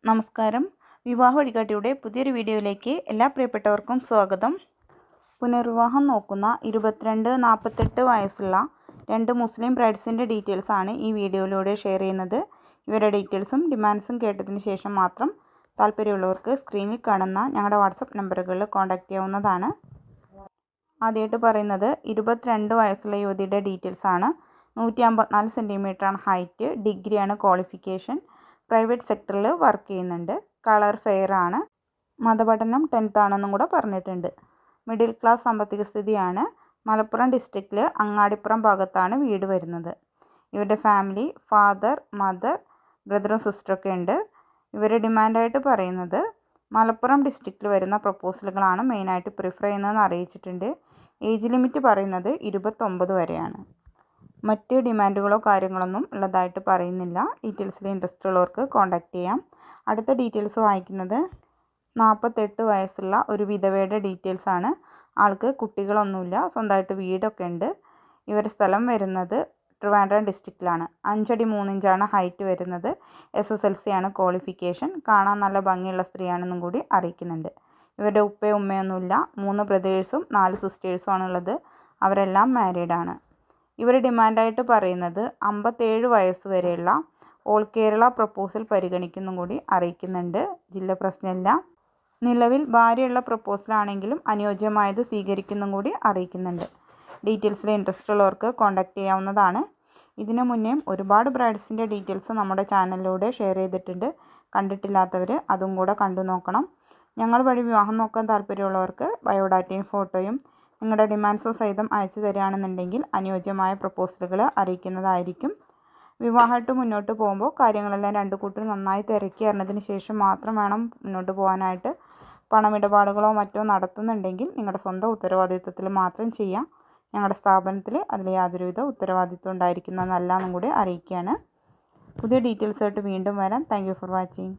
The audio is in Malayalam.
നമസ്കാരം. വിവാഹ വഴികാട്ടിയുടെ പുതിയൊരു വീഡിയോയിലേക്ക് എല്ലാ പ്രിയപ്പെട്ടവർക്കും സ്വാഗതം. പുനർവിവാഹം നോക്കുന്ന 22-48 വയസ്സുള്ള 2 മുസ്ലിം ബ്രൈഡ്സിൻ്റെ ഡീറ്റെയിൽസാണ് ഈ വീഡിയോയിലൂടെ ഷെയർ ചെയ്യുന്നത്. ഇവരുടെ ഡീറ്റെയിൽസും ഡിമാൻഡ്സും കേട്ടതിന് ശേഷം മാത്രം താല്പര്യമുള്ളവർക്ക് സ്ക്രീനിൽ കാണുന്ന ഞങ്ങളുടെ വാട്സപ്പ് നമ്പറുകളിൽ കോൺടാക്റ്റ് ചെയ്യാവുന്നതാണ്. ആദ്യമായിട്ട് പറയുന്നത് 22 വയസ്സുള്ള യുവതിയുടെ ഡീറ്റെയിൽസാണ്. 154 സെൻറ്റിമീറ്ററാണ് ഹൈറ്റ്, ഡിഗ്രിയാണ് ക്വാളിഫിക്കേഷൻ, പ്രൈവറ്റ് സെക്ടറിൽ വർക്ക് ചെയ്യുന്നുണ്ട്, കളർ ഫെയർ ആണ്, മതപഠനം 10th ആണെന്നും കൂടെ പറഞ്ഞിട്ടുണ്ട്. മിഡിൽ ക്ലാസ് സാമ്പത്തിക സ്ഥിതിയാണ്. മലപ്പുറം ഡിസ്ട്രിക്റ്റിൽ അങ്ങാടിപ്പുറം ഭാഗത്താണ് വീട് വരുന്നത്. ഇവരുടെ ഫാമിലി ഫാദർ മദർ ബ്രദറും സിസ്റ്ററൊക്കെ ഉണ്ട്. ഇവർ ഡിമാൻഡായിട്ട് പറയുന്നത് മലപ്പുറം ഡിസ്ട്രിക്റ്റിൽ വരുന്ന പ്രപ്പോസലുകളാണ് മെയിനായിട്ട് പ്രിഫർ ചെയ്യുന്നതെന്ന് അറിയിച്ചിട്ടുണ്ട്. ഏജ് ലിമിറ്റ് പറയുന്നത് 29 വരെയാണ്. മറ്റ് ഡിമാൻഡുകളോ കാര്യങ്ങളൊന്നും ഉള്ളതായിട്ട് പറയുന്നില്ല. ഡീറ്റെയിൽസിൽ ഇൻട്രസ്റ്റ് ഉള്ളവർക്ക് കോൺടാക്റ്റ് ചെയ്യാം. അടുത്ത ഡീറ്റെയിൽസ് വായിക്കുന്നത് 48 വയസ്സുള്ള ഒരു വിധവയുടെ ഡീറ്റെയിൽസാണ്. ആൾക്ക് കുട്ടികളൊന്നുമില്ല, സ്വന്തമായിട്ട് വീടൊക്കെ ഉണ്ട്. ഇവരുടെ സ്ഥലം വരുന്നത് ട്രിവാൻഡ്രം ഡിസ്ട്രിക്റ്റിലാണ്. 5 അടി 3 ഇഞ്ചാണ് ഹൈറ്റ് വരുന്നത്. SSLC ആണ് ക്വാളിഫിക്കേഷൻ. കാണാൻ നല്ല ഭംഗിയുള്ള സ്ത്രീയാണെന്നും കൂടി അറിയിക്കുന്നുണ്ട്. ഇവരുടെ ഉപ്പയും ഉമ്മയൊന്നുമില്ല. 3 ബ്രദേഴ്സും 4 സിസ്റ്റേഴ്സും ആണുള്ളത്. അവരെല്ലാം മാരീഡാണ്. ഇവർ ഡിമാൻഡായിട്ട് പറയുന്നത് 57 വയസ്സ് വരെയുള്ള ഓൾ കേരള പ്രപ്പോസൽ പരിഗണിക്കുന്നും കൂടി അറിയിക്കുന്നുണ്ട്. ജില്ല പ്രശ്നമില്ല. നിലവിൽ ഭാര്യയുള്ള പ്രപ്പോസലാണെങ്കിലും അനുയോജ്യമായത് സ്വീകരിക്കുന്നും കൂടി അറിയിക്കുന്നുണ്ട്. ഡീറ്റെയിൽസിൽ ഇൻട്രസ്റ്റ് ഉള്ളവർക്ക് കോൺടാക്റ്റ് ചെയ്യാവുന്നതാണ്. ഇതിനു മുന്നേ ഒരുപാട് ബ്രൈഡ്സിൻ്റെ ഡീറ്റെയിൽസ് നമ്മുടെ ചാനലിലൂടെ ഷെയർ ചെയ്തിട്ടുണ്ട്. കണ്ടിട്ടില്ലാത്തവർ അതും കൂടെ കണ്ടു നോക്കണം. ഞങ്ങൾ വഴി വിവാഹം നോക്കാൻ താല്പര്യമുള്ളവർക്ക് ബയോഡാറ്റയും ഫോട്ടോയും നിങ്ങളുടെ ഡിമാൻഡ്സും സഹിതം അയച്ചു തരികയാണെന്നുണ്ടെങ്കിൽ അനുയോജ്യമായ പ്രപ്പോസലുകൾ അറിയിക്കുന്നതായിരിക്കും. വിവാഹമായിട്ട് മുന്നോട്ട് പോകുമ്പോൾ കാര്യങ്ങളെല്ലാം 2 കൂട്ടരും നന്നായി തിരക്കി അറിഞ്ഞതിന് ശേഷം മാത്രം വേണം മുന്നോട്ട് പോകാനായിട്ട്. പണമിടപാടുകളോ മറ്റോ നടത്തുന്നുണ്ടെങ്കിൽ നിങ്ങളുടെ സ്വന്തം ഉത്തരവാദിത്വത്തിൽ മാത്രം ചെയ്യാം. ഞങ്ങളുടെ സ്ഥാപനത്തിൽ അതിൽ യാതൊരുവിധ ഉത്തരവാദിത്വം ഉണ്ടായിരിക്കുന്നതല്ല എന്നും കൂടി അറിയിക്കുകയാണ്. പുതിയ ഡീറ്റെയിൽസായിട്ട് വീണ്ടും വരാം. Thank you for watching.